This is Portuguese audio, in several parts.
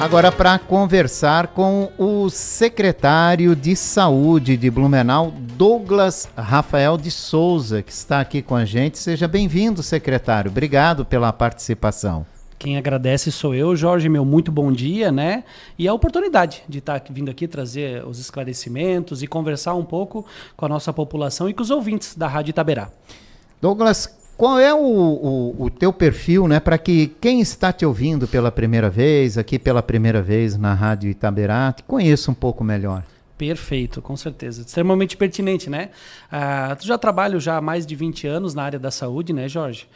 Agora, para conversar com o secretário de Saúde de Blumenau, Douglas Rafael de Souza, que está aqui com a gente. Seja bem-vindo, secretário. Obrigado pela participação. Quem agradece sou eu, Jorge, meu muito bom dia, né? E a oportunidade de estar vindo aqui trazer os esclarecimentos e conversar um pouco com a nossa população e com os ouvintes da Rádio Itaberá. Douglas, qual é o teu perfil, né, para que quem está te ouvindo pela primeira vez, aqui pela primeira vez na Rádio Itaberá, te conheça um pouco melhor? Perfeito, com certeza. Extremamente pertinente, né? Já trabalho já há mais de 20 anos na área da saúde, né, Jorge?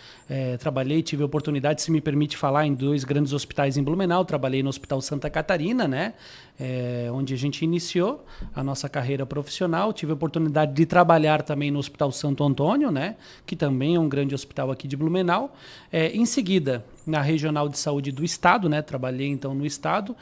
Trabalhei, tive a oportunidade, se me permite falar, em 2 grandes hospitais em Blumenau. Trabalhei no Hospital Santa Catarina, né? Onde a gente iniciou a nossa carreira profissional. Tive a oportunidade de trabalhar também no Hospital Santo Antônio, né? Que também é um grande hospital aqui de Blumenau. Em seguida, na Regional de Saúde do Estado, né? Trabalhei então no Estado,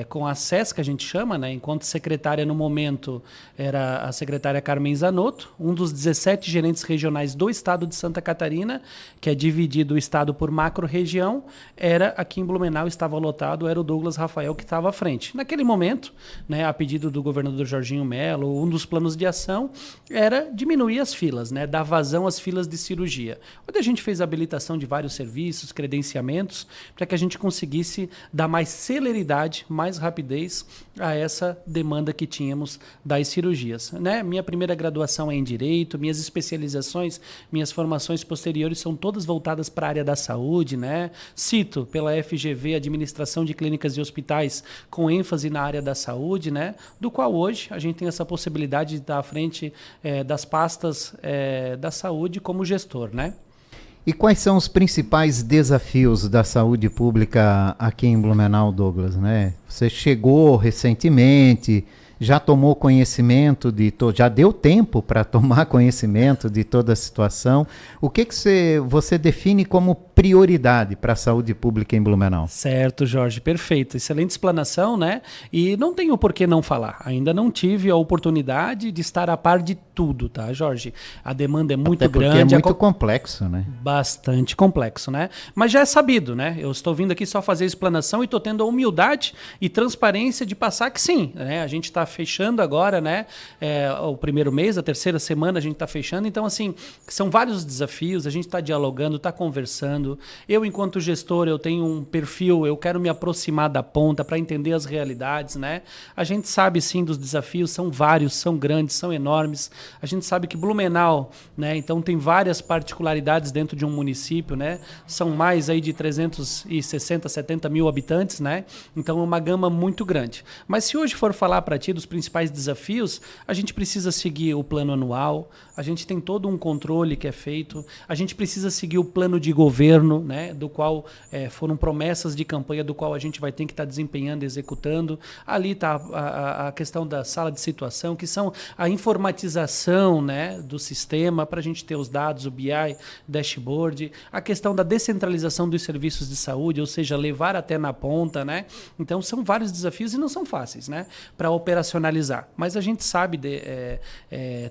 com a SES, que a gente chama, né? Enquanto secretária no momento era a secretária Carmen Zanotto, um dos 17 gerentes regionais do Estado de Santa Catarina, que é dividido o Estado por macro-região, era aqui em Blumenau, estava lotado, era o Douglas Rafael que estava à frente. Naquele momento, né, a pedido do governador Jorginho Melo, um dos planos de ação era diminuir as filas, né? Dar vazão às filas de cirurgia. Onde a gente fez a habilitação de vários serviços, credenciamentos, para que a gente conseguisse dar mais celeridade, mais rapidez a essa demanda que tínhamos das cirurgias, né? Minha primeira graduação é em Direito, minhas especializações, minhas formações posteriores são todas voltadas para a área da saúde, né? Cito pela FGV, Administração de Clínicas e Hospitais, com ênfase na área da saúde, né? Do qual hoje a gente tem essa possibilidade de estar à frente das pastas da saúde como gestor, né? E quais são os principais desafios da saúde pública aqui em Blumenau, Douglas, né? Você chegou recentemente, já tomou conhecimento já deu tempo para tomar conhecimento de toda a situação. O que você define como prioridade para a saúde pública em Blumenau? Certo, Jorge, perfeito. Excelente explanação, né? E não tenho por que não falar. Ainda não tive a oportunidade de estar a par de tudo, tá, Jorge? A demanda é muito grande. É muito complexo, né? Bastante complexo, né? Mas já é sabido, né? Eu estou vindo aqui só fazer a explanação e estou tendo a humildade e transparência de passar que sim, né? A gente está fechando agora, né? O primeiro mês, a terceira semana a gente está fechando. Então, assim, são vários desafios. A gente está dialogando, está conversando. Eu, enquanto gestor, eu tenho um perfil, eu quero me aproximar da ponta para entender as realidades, né? A gente sabe, sim, dos desafios, são vários, são grandes, são enormes. A gente sabe que Blumenau, né? Então, tem várias particularidades dentro de um município, né? São mais aí de 360, 70 mil habitantes, né? Então, é uma gama muito grande. Mas se hoje for falar para ti dos principais desafios, a gente precisa seguir o plano anual, a gente tem todo um controle que é feito, a gente precisa seguir o plano de governo, né, do qual foram promessas de campanha, do qual a gente vai ter que estar desempenhando, executando. Ali está a questão da sala de situação, que são a informatização, né, do sistema para a gente ter os dados, o BI, dashboard, a questão da descentralização dos serviços de saúde, ou seja, levar até na ponta, né? Então são vários desafios e não são fáceis, né, para operacionalizar. Mas a gente sabe,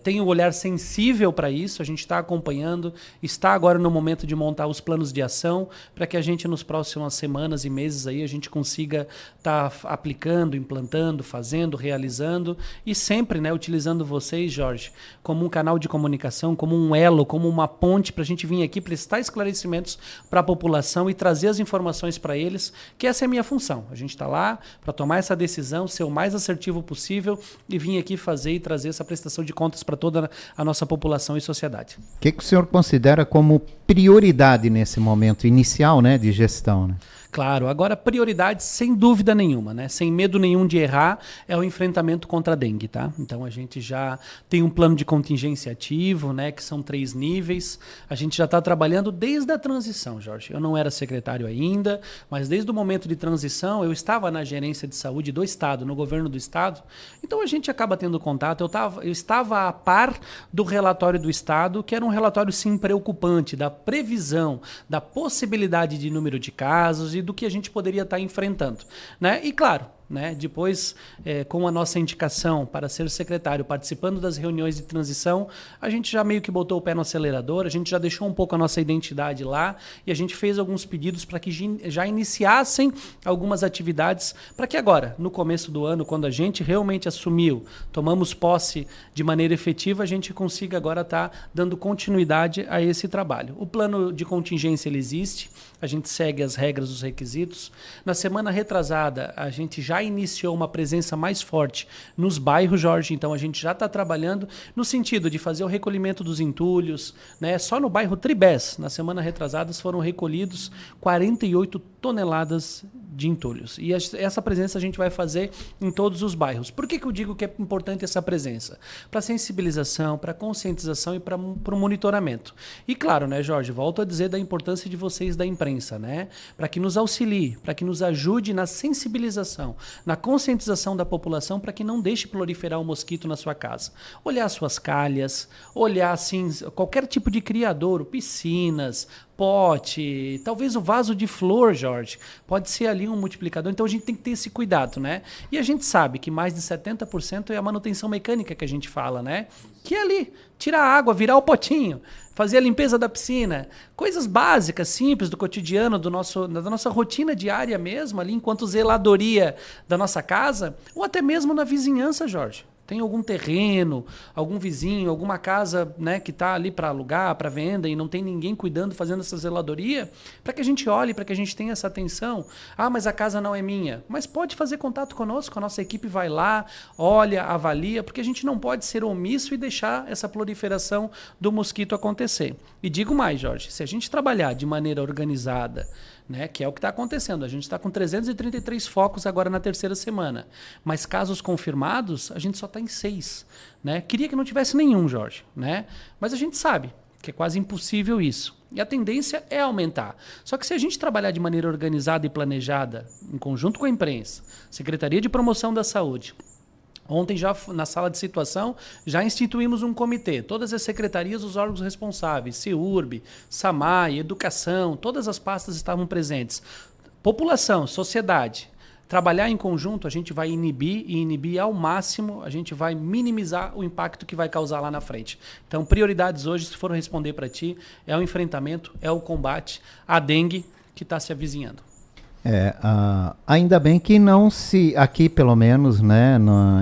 tem um olhar sensível para isso, a gente está acompanhando, está agora no momento de montar os planos de ação para que a gente nos próximas semanas e meses aí a gente consiga estar aplicando, implantando, fazendo, realizando e sempre, né, utilizando vocês, Jorge, como um canal de comunicação, como um elo, como uma ponte para a gente vir aqui prestar esclarecimentos para a população e trazer as informações para eles, que essa é a minha função. A gente está lá para tomar essa decisão, ser o mais assertivo possível e vir aqui fazer e trazer essa prestação de contas para toda a nossa população e sociedade. O que o senhor considera como prioridade nesse momento inicial, né, de gestão, né? Claro, agora prioridade sem dúvida nenhuma, né? Sem medo nenhum de errar, é o enfrentamento contra a dengue, tá? Então a gente já tem um plano de contingência ativo, né? Que são 3 níveis. A gente já está trabalhando desde a transição, Jorge. Eu não era secretário ainda, mas desde o momento de transição eu estava na gerência de saúde do Estado, no governo do Estado. Então a gente acaba tendo contato. Eu estava a par do relatório do Estado, que era um relatório sim preocupante, da previsão, da possibilidade de número de casos e do que a gente poderia estar enfrentando, né? E claro, né? Depois, com a nossa indicação para ser secretário, participando das reuniões de transição, a gente já meio que botou o pé no acelerador, a gente já deixou um pouco a nossa identidade lá e a gente fez alguns pedidos para que já iniciassem algumas atividades para que agora, no começo do ano, quando a gente realmente assumiu, tomamos posse de maneira efetiva, a gente consiga agora estar dando continuidade a esse trabalho. O plano de contingência ele existe, a gente segue as regras, os requisitos. Na semana retrasada, a gente já iniciou uma presença mais forte nos bairros, Jorge, então a gente já está trabalhando no sentido de fazer o recolhimento dos entulhos, né? Só no bairro Tribés, na semana retrasada, foram recolhidos 48 toneladas de entulhos. E essa presença a gente vai fazer em todos os bairros. Por que eu digo que é importante essa presença? Para sensibilização, para conscientização e para o monitoramento. E claro, né, Jorge, volto a dizer da importância de vocês da imprensa, né? Para que nos auxilie, para que nos ajude na sensibilização, na conscientização da população, para que não deixe proliferar o mosquito na sua casa. Olhar suas calhas, olhar assim, qualquer tipo de criadouro, piscinas, pote, talvez o vaso de flor, Jorge, pode ser ali um multiplicador, então a gente tem que ter esse cuidado, né? E a gente sabe que mais de 70% é a manutenção mecânica que a gente fala, né? Que é ali, tirar a água, virar o potinho, fazer a limpeza da piscina, coisas básicas, simples do cotidiano, da nossa rotina diária mesmo, ali enquanto zeladoria da nossa casa, ou até mesmo na vizinhança, Jorge. Tem algum terreno, algum vizinho, alguma casa, né, que está ali para alugar, para venda e não tem ninguém cuidando, fazendo essa zeladoria, para que a gente olhe, para que a gente tenha essa atenção. Ah, mas a casa não é minha. Mas pode fazer contato conosco, a nossa equipe vai lá, olha, avalia, porque a gente não pode ser omisso e deixar essa proliferação do mosquito acontecer. E digo mais, Jorge, se a gente trabalhar de maneira organizada, né, que é o que está acontecendo. A gente está com 333 focos agora na terceira semana. Mas casos confirmados, a gente só está em 6. Né? Queria que não tivesse nenhum, Jorge. Né? Mas a gente sabe que é quase impossível isso. E a tendência é aumentar. Só que se a gente trabalhar de maneira organizada e planejada, em conjunto com a imprensa, Secretaria de Promoção da Saúde, ontem, já na sala de situação, já instituímos um comitê. Todas as secretarias, os órgãos responsáveis, CEURB, SAMAI, Educação, todas as pastas estavam presentes. População, sociedade. Trabalhar em conjunto, a gente vai inibir ao máximo, a gente vai minimizar o impacto que vai causar lá na frente. Então, prioridades hoje, se for responder para ti, é o enfrentamento, é o combate à dengue que está se avizinhando. Ainda bem que não se, aqui pelo menos, né,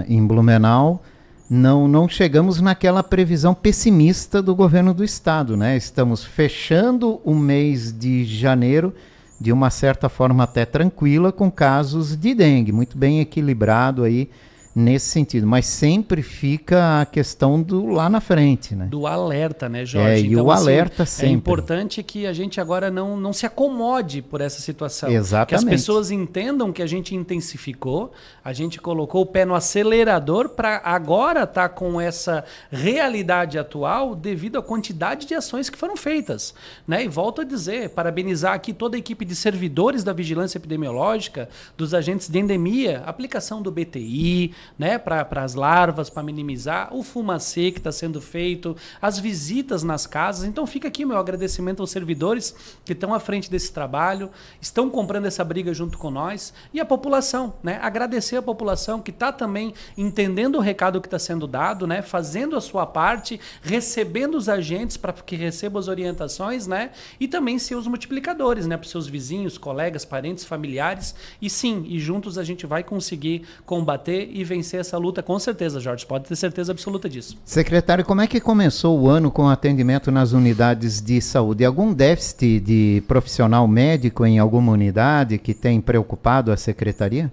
em Blumenau, não chegamos naquela previsão pessimista do governo do estado, né? Estamos fechando o mês de janeiro de uma certa forma até tranquila, com casos de dengue, muito bem equilibrado aí nesse sentido, mas sempre fica a questão do lá na frente, né? Do alerta, né, Jorge? Então, o alerta sempre. É importante que a gente agora não se acomode por essa situação. Exatamente. Que as pessoas entendam que a gente intensificou, a gente colocou o pé no acelerador para agora estar com essa realidade atual devido à quantidade de ações que foram feitas, né? E volto a dizer, parabenizar aqui toda a equipe de servidores da vigilância epidemiológica, dos agentes de endemia, aplicação do BTI, né, para as larvas, para minimizar, o fumacê que está sendo feito, as visitas nas casas. Então fica aqui meu agradecimento aos servidores que estão à frente desse trabalho, estão comprando essa briga junto com nós, e a população, né, agradecer a população que está também entendendo o recado que está sendo dado, né, fazendo a sua parte, recebendo os agentes para que recebam as orientações, né, e também ser os multiplicadores, né, para os seus vizinhos, colegas, parentes, familiares, e sim, e juntos a gente vai conseguir combater e vencer essa luta, com certeza, Jorge, pode ter certeza absoluta disso. Secretário, como é que começou o ano com atendimento nas unidades de saúde? Algum déficit de profissional médico em alguma unidade que tem preocupado a Secretaria?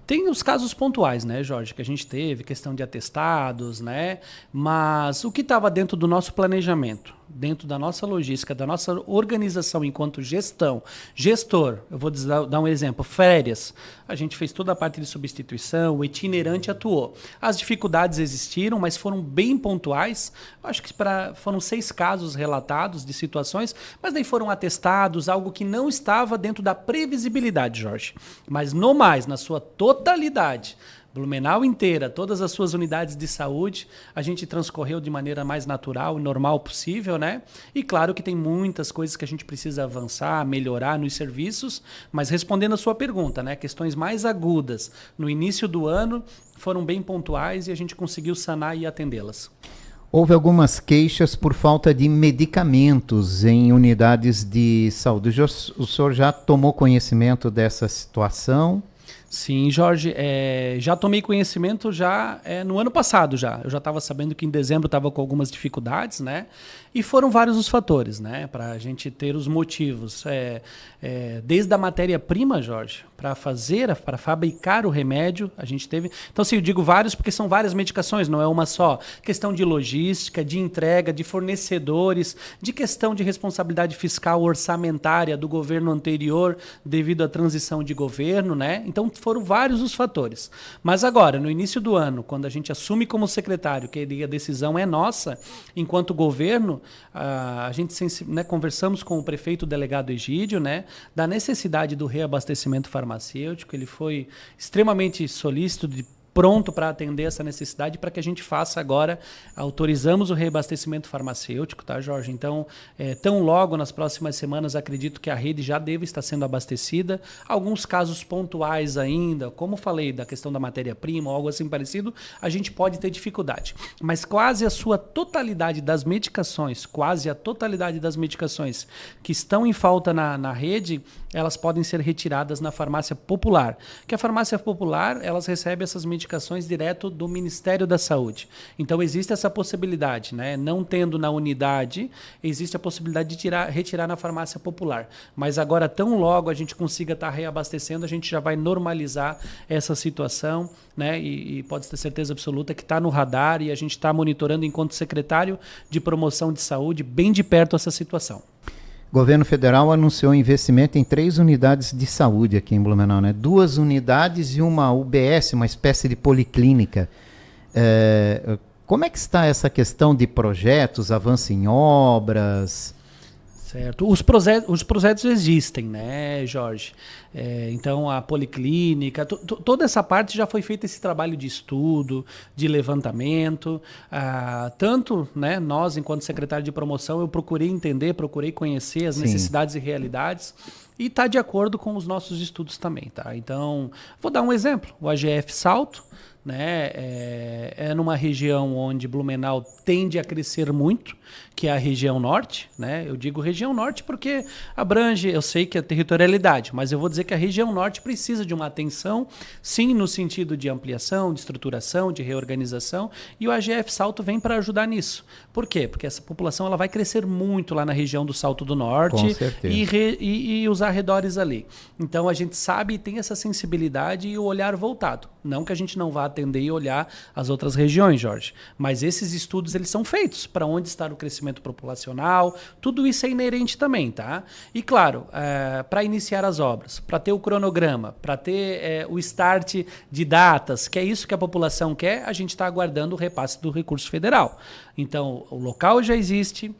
Tem os casos pontuais, né, Jorge, que a gente teve, questão de atestados, né, mas o que estava dentro do nosso planejamento, dentro da nossa logística, da nossa organização enquanto gestor, eu vou dar um exemplo, férias, a gente fez toda a parte de substituição, o itinerante atuou. As dificuldades existiram, mas foram bem pontuais, acho que foram 6 casos relatados de situações, mas daí foram atestados, algo que não estava dentro da previsibilidade, Jorge, mas no mais, na sua totalidade, Blumenau inteira, todas as suas unidades de saúde, a gente transcorreu de maneira mais natural e normal possível, né? E claro que tem muitas coisas que a gente precisa avançar, melhorar nos serviços, mas respondendo a sua pergunta, né? Questões mais agudas no início do ano foram bem pontuais e a gente conseguiu sanar e atendê-las. Houve algumas queixas por falta de medicamentos em unidades de saúde. O senhor já tomou conhecimento dessa situação? Sim, Jorge, já tomei conhecimento no ano passado já. Eu já estava sabendo que em dezembro estava com algumas dificuldades, né? E foram vários os fatores, né? Para a gente ter os motivos. Desde a matéria-prima, Jorge, para fabricar o remédio, a gente teve... Então, assim, eu digo vários porque são várias medicações, não é uma só. Questão de logística, de entrega, de fornecedores, de questão de responsabilidade fiscal orçamentária do governo anterior devido à transição de governo, né? Então, foram vários os fatores. Mas agora, no início do ano, quando a gente assume como secretário que a decisão é nossa, enquanto governo, a gente conversamos com o prefeito delegado Egídio, né, da necessidade do reabastecimento farmacêutico. Ele foi extremamente solícito, pronto para atender essa necessidade, para que a gente faça agora, autorizamos o reabastecimento farmacêutico, tá, Jorge? Então, tão logo nas próximas semanas, acredito que a rede já deve estar sendo abastecida. Alguns casos pontuais ainda, como falei, da questão da matéria-prima ou algo assim parecido, a gente pode ter dificuldade. Mas quase a totalidade das medicações que estão em falta na rede, elas podem ser retiradas na farmácia popular. Que a farmácia popular, elas recebem essas medicações direto do Ministério da Saúde. Então existe essa possibilidade, né? Não tendo na unidade, existe a possibilidade de retirar na farmácia popular. Mas agora, tão logo a gente consiga estar reabastecendo, a gente já vai normalizar essa situação, né? E pode ter certeza absoluta que está no radar e a gente está monitorando enquanto secretário de promoção de saúde bem de perto essa situação. O governo federal anunciou investimento em 3 unidades de saúde aqui em Blumenau, né? 2 unidades e uma UBS, uma espécie de policlínica. Como é que está essa questão de projetos, avanço em obras? Certo. Os projetos existem, né, Jorge? Então, a policlínica, toda essa parte já foi feito esse trabalho de estudo, de levantamento. Tanto, né, nós, enquanto secretário de promoção, eu procurei entender, procurei conhecer as necessidades e realidades e está de acordo com os nossos estudos também, tá? Então, vou dar um exemplo. O AGF Salto, né, é numa região onde Blumenau tende a crescer muito, que é a região norte, né? Eu digo região norte porque abrange, eu sei que é territorialidade, mas eu vou dizer que a região norte precisa de uma atenção, sim, no sentido de ampliação, de estruturação, de reorganização, e o AGF Salto vem para ajudar nisso. Por quê? Porque essa população ela vai crescer muito lá na região do Salto do Norte e os arredores ali. Então a gente sabe e tem essa sensibilidade e o olhar voltado. Não que a gente não vá atender e olhar as outras regiões, Jorge, mas esses estudos eles são feitos para onde está o crescimento populacional, tudo isso é inerente também, tá? E claro, para iniciar as obras, para ter o cronograma, para ter o start de datas, que é isso que a população quer, a gente está aguardando o repasse do recurso federal. Então, o local já existe,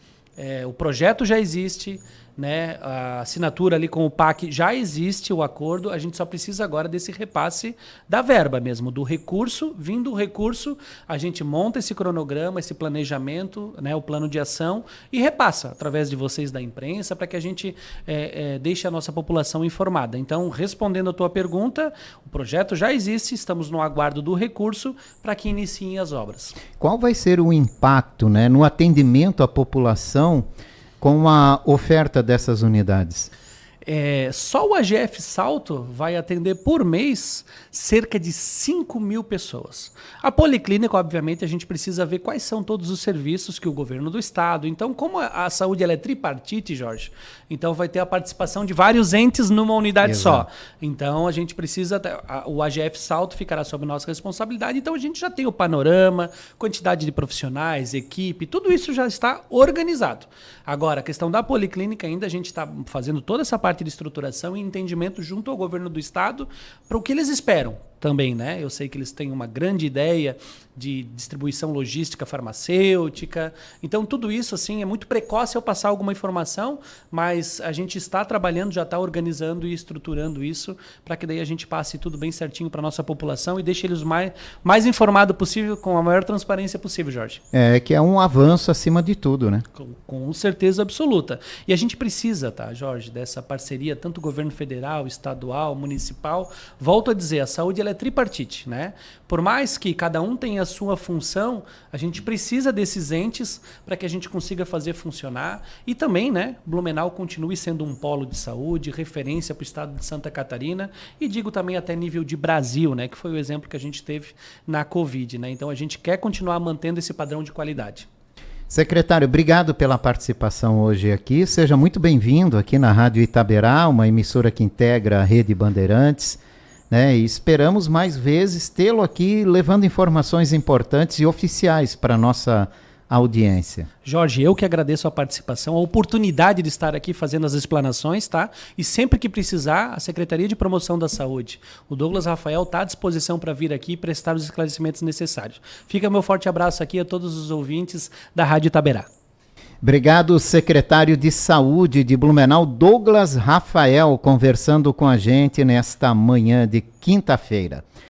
o projeto já existe, né? A assinatura ali com o PAC já existe, o acordo, a gente só precisa agora desse repasse da verba mesmo, do recurso, vindo o recurso, a gente monta esse cronograma, esse planejamento, né? O plano de ação e repassa através de vocês da imprensa para que a gente deixe a nossa população informada. Então, respondendo a tua pergunta, o projeto já existe, estamos no aguardo do recurso para que iniciem as obras. Qual vai ser o impacto, né, no atendimento à população com a oferta dessas unidades? Só o AGF Salto vai atender por mês cerca de 5.000 pessoas. A policlínica, obviamente, a gente precisa ver quais são todos os serviços que o governo do estado. Então, como a saúde ela é tripartite, Jorge, então vai ter a participação de vários entes numa unidade só. Então, a gente precisa... O AGF Salto ficará sob nossa responsabilidade. Então, a gente já tem o panorama, quantidade de profissionais, equipe, tudo isso já está organizado. Agora, a questão da policlínica ainda, a gente está fazendo toda essa parte de estruturação e entendimento junto ao governo do estado para o que eles esperam, também, né? Eu sei que eles têm uma grande ideia de distribuição logística farmacêutica. Então, tudo isso, assim, é muito precoce eu passar alguma informação, mas a gente está trabalhando, já está organizando e estruturando isso para que daí a gente passe tudo bem certinho para a nossa população e deixe eles mais informado possível, com a maior transparência possível, Jorge. É, que é um avanço acima de tudo, né? Com certeza absoluta. E a gente precisa, tá, Jorge, dessa parceria, tanto governo federal, estadual, municipal. Volto a dizer, a saúde ela é tripartite, né? Por mais que cada um tenha a sua função, a gente precisa desses entes para que a gente consiga fazer funcionar. E também, né, Blumenau continue sendo um polo de saúde, referência para o estado de Santa Catarina e digo também até nível de Brasil, né, que foi o exemplo que a gente teve na Covid, né? Então a gente quer continuar mantendo esse padrão de qualidade. Secretário, obrigado pela participação hoje aqui. Seja muito bem-vindo aqui na Rádio Itaberá, uma emissora que integra a Rede Bandeirantes, né? E esperamos mais vezes tê-lo aqui levando informações importantes e oficiais para a nossa audiência. Jorge, eu que agradeço a participação, a oportunidade de estar aqui fazendo as explanações, tá? E sempre que precisar, a Secretaria de Promoção da Saúde, o Douglas Rafael está à disposição para vir aqui e prestar os esclarecimentos necessários. Fica meu forte abraço aqui a todos os ouvintes da Rádio Itaberá. Obrigado, secretário de Saúde de Blumenau, Douglas Rafael, conversando com a gente nesta manhã de quinta-feira.